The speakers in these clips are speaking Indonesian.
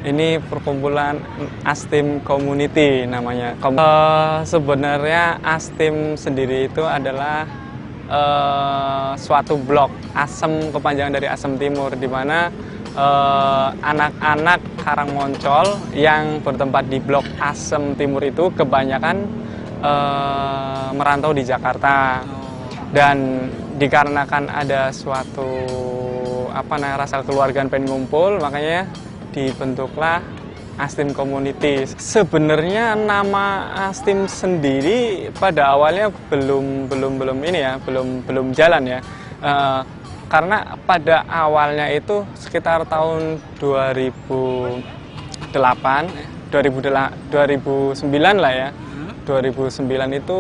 Ini perkumpulan Astim Community namanya. Sebenarnya Astim sendiri itu adalah suatu blok Asem, kepanjangan dari Asem Timur, di mana anak-anak Karangmoncol yang bertempat di blok Asem Timur itu kebanyakan merantau di Jakarta. Dan dikarenakan ada suatu rasa keluargaan pengen ngumpul, makanya dibentuklah Astim Community. Sebenarnya nama Astim sendiri pada awalnya belum jalan ya. Karena pada awalnya itu sekitar tahun 2009 lah ya. 2009 itu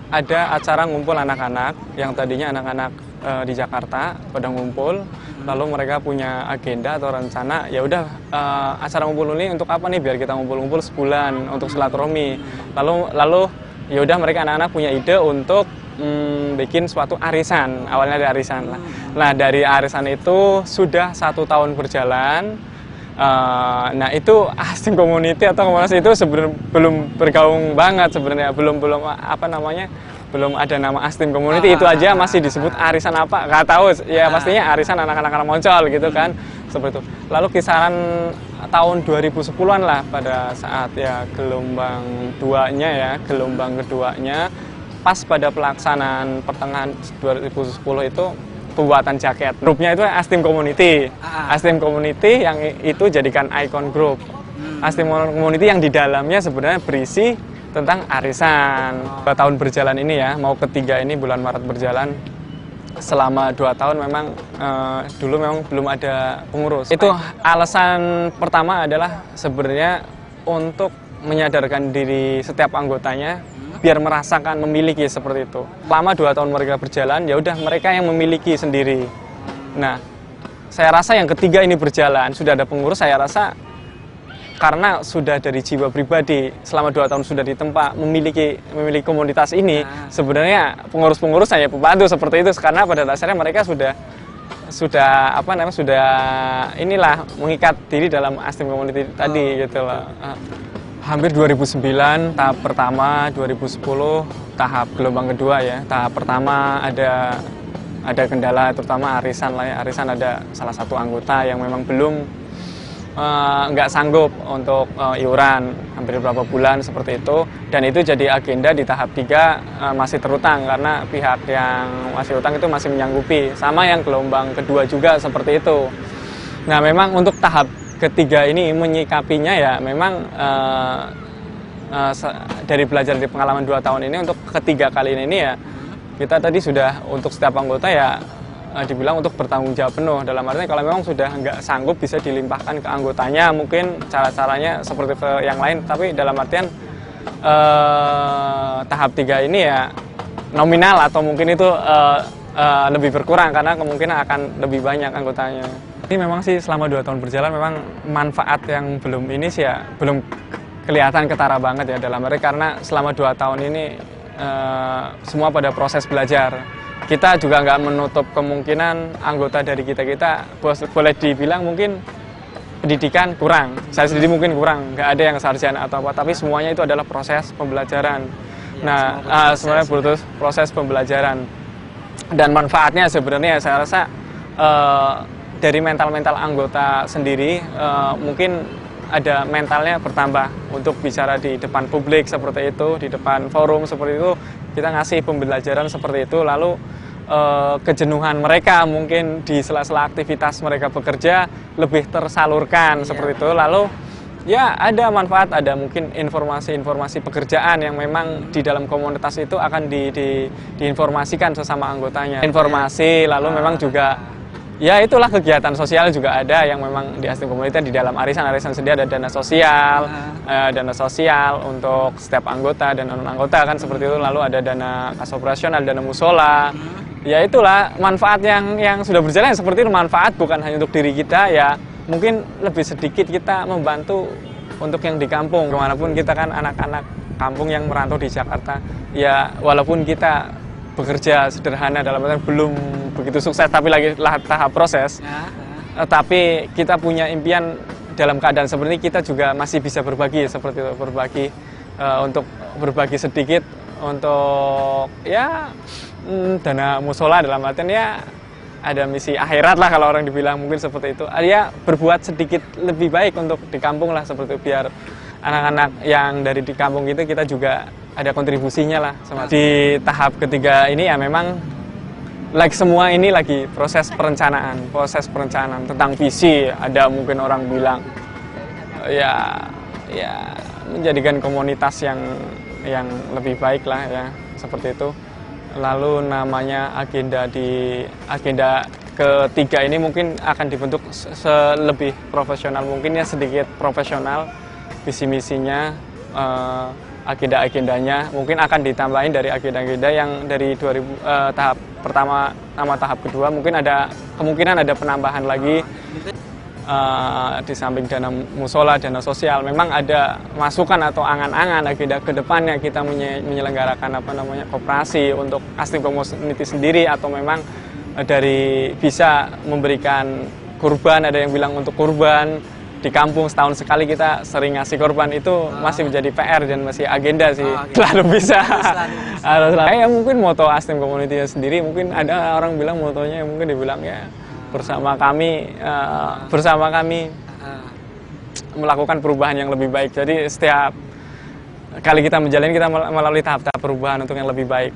ada acara ngumpul anak-anak yang tadinya anak-anak di Jakarta pada ngumpul, lalu mereka punya agenda atau rencana, ya udah acara ngumpul ini untuk apa nih, biar kita ngumpul-ngumpul sebulan untuk silaturahmi. Lalu ya udah mereka anak-anak punya ide untuk bikin suatu arisan, awalnya dari arisan lah. Nah dari arisan itu sudah 1 tahun berjalan. Nah itu Astim Community atau komunitas itu sebenarnya belum bergaung banget sebenarnya, belum ada nama Astim Community. Itu aja masih disebut arisan apa nggak tahu ya, pastinya arisan anak-anak Karangmoncol gitu kan, seperti itu. Lalu kisaran tahun 2010-an lah, pada saat ya gelombang keduanya pas pada pelaksanaan pertengahan 2010 itu pembuatan jaket. Grupnya itu Astim Community. Astim Community yang itu jadikan ikon grup. Astim Community yang di dalamnya sebenarnya berisi tentang arisan. 2 tahun berjalan ini ya, mau ketiga ini bulan Maret berjalan. Selama 2 tahun memang dulu memang belum ada pengurus. Itu alasan pertama adalah sebenarnya untuk menyadarkan diri setiap anggotanya biar merasakan memiliki seperti itu. Selama 2 tahun mereka berjalan, ya udah mereka yang memiliki sendiri. Nah, saya rasa yang ketiga ini berjalan, sudah ada pengurus, saya rasa karena sudah dari jiwa pribadi selama 2 tahun sudah ditempa memiliki komunitas ini, sebenarnya pengurus-pengurus saya pembantu seperti itu, karena pada dasarnya mereka sudah mengikat diri dalam Astim Community tadi gitu loh. Hampir 2009 tahap pertama, 2010 tahap gelombang kedua ya. Tahap pertama ada kendala, terutama arisan lah ya. Arisan ada salah satu anggota yang memang belum nggak sanggup untuk iuran hampir beberapa bulan seperti itu, dan itu jadi agenda di tahap 3 masih terutang karena pihak yang masih utang itu masih menyanggupi, sama yang gelombang kedua juga seperti itu. Nah memang untuk tahap ketiga ini menyikapinya ya memang dari belajar di pengalaman 2 tahun ini, untuk ketiga kali ini ya kita tadi sudah untuk setiap anggota ya dibilang untuk bertanggung jawab penuh, dalam artinya kalau memang sudah nggak sanggup bisa dilimpahkan ke anggotanya, mungkin cara-caranya seperti ke yang lain, tapi dalam artian tahap 3 ini ya nominal atau mungkin itu lebih berkurang karena kemungkinan akan lebih banyak anggotanya. Ini memang sih selama 2 tahun berjalan memang manfaat yang belum ini sih ya belum kelihatan ketara banget ya, dalam arti karena selama 2 tahun ini semua pada proses belajar. Kita juga nggak menutup kemungkinan anggota dari kita boleh dibilang mungkin pendidikan kurang, saya sendiri mungkin kurang, nggak ada yang sarjana atau apa, tapi semuanya itu adalah proses pembelajaran. Nah sebenarnya butuh proses pembelajaran, dan manfaatnya sebenarnya saya rasa dari mental anggota sendiri, mungkin ada mentalnya bertambah untuk bicara di depan publik seperti itu, di depan forum seperti itu, kita ngasih pembelajaran seperti itu. Lalu kejenuhan mereka mungkin di sela-sela aktivitas mereka bekerja lebih tersalurkan seperti itu. Lalu ya ada manfaat, ada mungkin informasi-informasi pekerjaan yang memang di dalam komunitas itu akan diinformasikan sesama anggotanya. Informasi, lalu memang juga ya itulah kegiatan sosial juga ada yang memang di Astim Community. Di dalam arisan sendiri ada dana sosial untuk setiap anggota dan non-anggota kan seperti itu. Lalu ada dana kas operasional, dana musola. Ya itulah manfaat yang sudah berjalan seperti itu. Manfaat bukan hanya untuk diri kita ya, mungkin lebih sedikit kita membantu untuk yang di kampung. Kemanapun kita kan anak-anak kampung yang merantau di Jakarta, ya walaupun kita bekerja sederhana dalam artian belum begitu sukses tapi lagi tahap proses, tapi kita punya impian dalam keadaan seperti ini kita juga masih bisa berbagi seperti itu, berbagi untuk berbagi sedikit untuk ya dana musola, dalam artian ya ada misi akhirat lah kalau orang dibilang, mungkin seperti itu. Ya berbuat sedikit lebih baik untuk di kampung lah, seperti itu, biar anak-anak yang dari di kampung itu kita juga ada kontribusinya lah. Di tahap ketiga ini ya memang semua ini lagi proses perencanaan tentang visi. Ada mungkin orang bilang ya menjadikan komunitas yang lebih baik lah ya, seperti itu. Lalu namanya agenda ketiga ini mungkin akan dibentuk lebih profesional, mungkin ya sedikit profesional visi misinya, agenda-agendanya mungkin akan ditambahin dari agenda-agenda yang dari tahap pertama sama tahap kedua, mungkin ada kemungkinan ada penambahan lagi. Di samping dana musola, dana sosial, memang ada masukan atau angan-angan agenda ke depannya kita menyelenggarakan koperasi untuk Astim Community sendiri, atau memang dari bisa memberikan kurban. Ada yang bilang untuk kurban di kampung setahun sekali kita sering ngasih korban, itu masih menjadi PR dan masih agenda sih. Selalu bisa. Ya mungkin moto Astim Community sendiri, mungkin ada orang bilang motonya mungkin dibilang ya bersama kami melakukan perubahan yang lebih baik. Jadi setiap kali kita menjalani, kita melalui tahap-tahap perubahan untuk yang lebih baik.